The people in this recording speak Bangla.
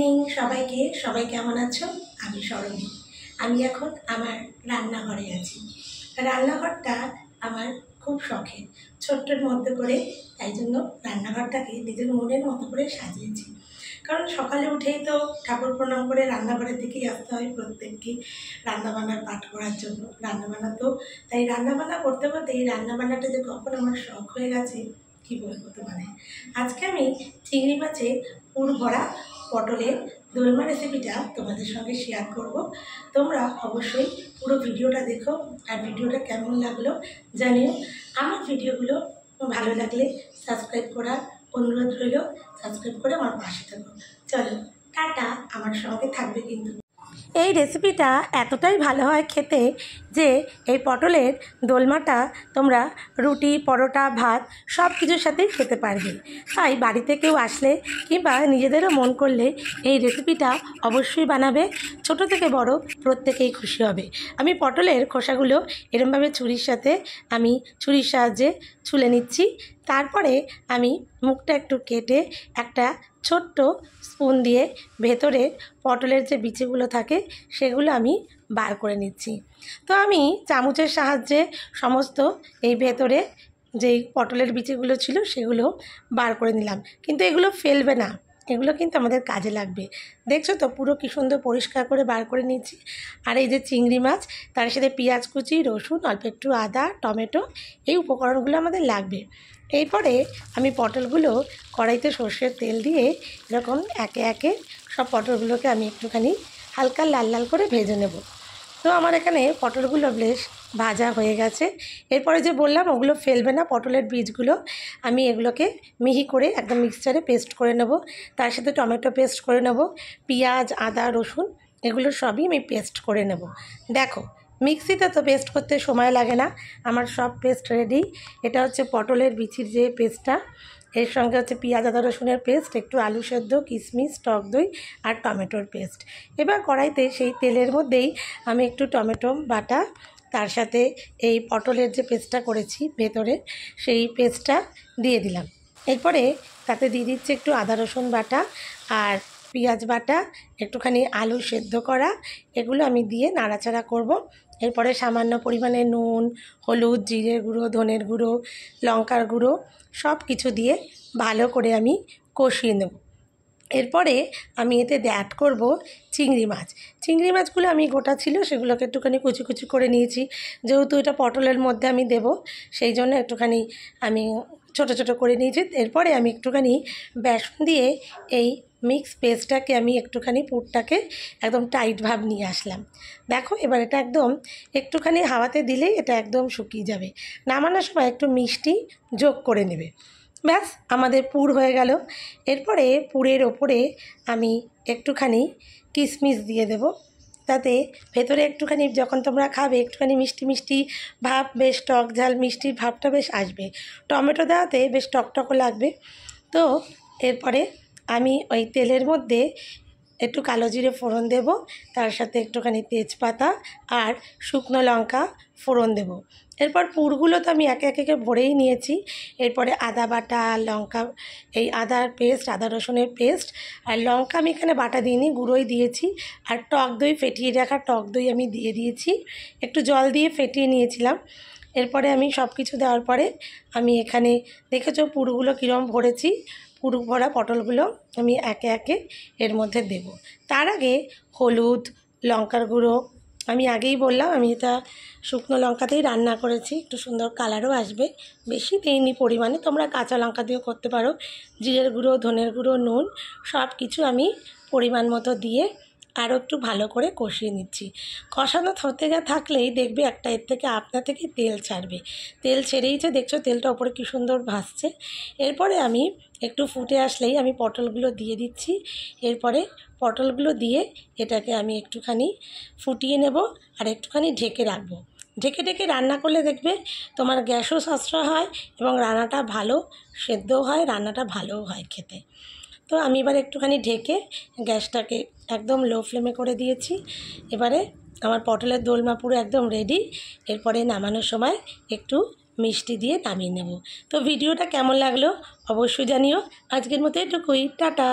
ইভিনিং সবাইকে। সবাই কেমন আছো? আমি সরণী। আমি এখন আমার রান্নাঘরে আছি। রান্নাঘরটা আমার খুব শখের, ছোট্টর মধ্যে করে, তাই জন্য রান্নাঘরটাকে নিজের মনের মতো করে সাজিয়েছি। কারণ সকালে উঠেই তো ঠাকুর প্রণাম করে রান্নাঘরের দিকেই আসতে হয় প্রত্যেককে, রান্নাবান্নার পাঠ করার জন্য। রান্নাবান্না তো তাই রান্নাবান্না করতে করতে এই রান্নাবান্নাটা যে কখন আমার শখ হয়ে গেছে কী বলবো তোমাদের। আজকে আমি চিংড়ি মাছের পুর ভরা পটলের দোলমা রেসিপিটা তোমাদের সঙ্গে শেয়ার করব। তোমরা অবশ্যই পুরো ভিডিওটা দেখো, আর ভিডিওটা কেমন লাগলো জানিও। আমার ভিডিওগুলো ভালো লাগলে সাবস্ক্রাইব করার অনুরোধ রইল। সাবস্ক্রাইব করে আমার পাশে থাকো। চলো টাটা, আমার সঙ্গে থাকবে কিন্তু। এই রেসিপিটা এতটাই ভালো হয় খেতে যে এই পটলের দোলমাটা তোমরা রুটি, পরোটা, ভাত সব কিছুর সাথেই খেতে পারবে। তাই বাড়িতে কেউ আসলে কিংবা নিজেদেরও মন করলে এই রেসিপিটা অবশ্যই বানাবে। ছোট থেকে বড় প্রত্যেকেই খুশি হবে। আমি পটলের খোসাগুলো এরমভাবে ছুরির সাহায্যে ছুলে নিচ্ছি। তারপরে আমি মুখটা একটু কেটে একটা ছোট্ট স্পুন দিয়ে ভেতরে পটলের যে বিচিগুলো থাকে সেগুলো আমি বার করে নিচ্ছি। তো আমি চামচের সাহায্যে সমস্ত এই ভেতরে যেই পটলের বিচিগুলো ছিল সেগুলো বার করে নিলাম। কিন্তু এগুলো ফেলবে না, এগুলো কিন্তু আমাদের কাজে লাগবে। দেখছো তো পুরো কী সুন্দর পরিষ্কার করে বার করে নিচ্ছি। আর এই যে চিংড়ি মাছ, তার সাথে পেঁয়াজ কুচি, রসুন, অল্প একটু আদা, টমেটো, এই উপকরণগুলো আমাদের লাগবে। এরপরে আমি পটলগুলো কড়াইতে সর্ষের তেল দিয়ে এরকম একে একে সব পটলগুলোকে আমি একটুখানি হালকা লাল লাল করে ভেজে নেব। তো আমার এখানে পটলগুলো বেশ ভাজা হয়ে গেছে। এরপরে যে বললাম ওগুলো ফেলবে না, পটলের বীজগুলো আমি এগুলোকে মিহি করে একদম মিক্সচারে পেস্ট করে নেব। তার সাথে টমেটো পেস্ট করে নেব, পেঁয়াজ, আদা, রসুন এগুলো সবই আমি পেস্ট করে নেব। দেখো মিক্সিতে তো পেস্ট করতে সময় লাগে না, আমার সব পেস্ট রেডি। এটা হচ্ছে পটলের বিচির যে পেস্টটা, এর সঙ্গে হচ্ছে পেঁয়াজ, আদা, রসুনের পেস্ট, একটু আলু সেদ্ধ, কিশমিশ, টক দই আর টমেটোর পেস্ট। এবার কড়াইতে সেই তেলের মধ্যেই আমি একটু টমেটো বাটা, তার সাথে এই পটলের যে পেস্টটা করেছি ভেতরে সেই পেস্টটা দিয়ে দিলাম। এরপরে তাতে দিয়ে দিচ্ছি একটু আদা রসুন বাটা আর পেঁয়াজ বাটা, একটুখানি আলু সেদ্ধ করা, এগুলো আমি দিয়ে নাড়াচাড়া করব। এরপরে সামান্য পরিমাণে নুন, হলুদ, জিরের গুঁড়ো, ধনের গুঁড়ো, লঙ্কার গুঁড়ো সব কিছু দিয়ে ভালো করে আমি কষিয়ে নেব। এরপরে আমি এতে অ্যাড করব চিংড়ি মাছ। চিংড়ি মাছগুলো আমি গোটা ছিল সেগুলোকে একটুখানি কুচি কুচি করে নিয়েছি। যেহেতু এটা পটলের মধ্যে আমি দেব সেই জন্য একটুখানি আমি ছোট ছোট করে নিয়েছি। এরপরে আমি একটুখানি বেসন দিয়ে এই মিক্স পেস্টটাকে আমি একটুখানি পুরটাকে একদম টাইট ভাব নিয়ে আসলাম। দেখো এবার এটা একদম একটুখানি হাওয়াতে দিলেই এটা একদম শুকিয়ে যাবে। নামানোর সময় একটু মিষ্টি যোগ করে নেবে। ব্যাস আমাদের পুর হয়ে গেল। এরপরে পুরের ওপরে আমি একটুখানি কিশমিশ দিয়ে দেব, তাতে ভেতরে একটুখানি যখন তোমরা খাবে একটুখানি মিষ্টি মিষ্টি ভাব, বেশ টক ঝাল মিষ্টির ভাবটা বেশ আসবে। টমেটো দেওয়াতে বেশ টকটকও লাগবে। তো এরপরে আমি ওই তেলের মধ্যে একটু কালো জিরে ফোড়ন দেব, তার সাথে একটুখানি তেজপাতা আর শুকনো লঙ্কা ফোড়ন দেব। এরপর পুরগুলো তো আমি একে একে ভরেই নিয়েছি। এরপরে আদা বাটা, লঙ্কা, এই আদার পেস্ট, আদা রসুনের পেস্ট আর লঙ্কা আমি এখানে বাটা দিইনি, গুঁড়োই দিয়েছি। আর টক দই, ফেটিয়ে রাখা টক দই আমি দিয়ে দিয়েছি, একটু জল দিয়ে ফেটিয়ে নিয়েছিলাম। এরপরে আমি সব কিছু দেওয়ার পরে আমি এখানে দেখেছো পুরগুলো কীরকম ভরেছি, পুরো ভরা পটলগুলো আমি একে একে এর মধ্যে দেব। তার আগে হলুদ, লঙ্কার গুঁড়ো, আমি আগেই বললাম আমি এটা শুকনো লঙ্কাতেই রান্না করেছি, একটু সুন্দর কালারও আসবে। বেশি দেইনি পরিমাণে, তোমরা কাঁচা লঙ্কা দিয়েও করতে পারো। জিরের গুঁড়ো, ধনের গুঁড়ো, নুন সব কিছু আমি পরিমাণ মতো দিয়ে আরও একটু ভালো করে কষিয়ে নিচ্ছি। কষানো হতে থাকলেই দেখবে একটা এর থেকে আপনা থেকে তেল ছাড়বে। তেল ছেড়েইছে, দেখছো তেলটা ওপরে কী সুন্দর ভাসছে। এরপরে আমি একটু ফুটে আসলেই আমি পটলগুলো দিয়ে দিচ্ছি। এরপরে পটলগুলো দিয়ে এটাকে আমি একটুখানি ফুটিয়ে নেব আর একটুখানি ঢেকে রাখবো। ঢেকে ঢেকে রান্না করলে দেখবে তোমার গ্যাসও সাশ্রয় হয় এবং রান্নাটা ভালো সেদ্ধও হয়, রান্নাটা ভালোও হয় খেতে। তো আমি এবার একটুখানি ঢেকে গ্যাসটাকে একদম লো ফ্লেমে করে দিয়েছি। এবারে আমার পটলের দোলমা পুরো একদম রেডি। এরপরে নামানোর সময় একটু মিষ্টি দিয়ে নামিয়ে নেব। তো ভিডিওটা কেমন লাগলো অবশ্যই জানিও। আজকের মতো এটুকুই, টাটা।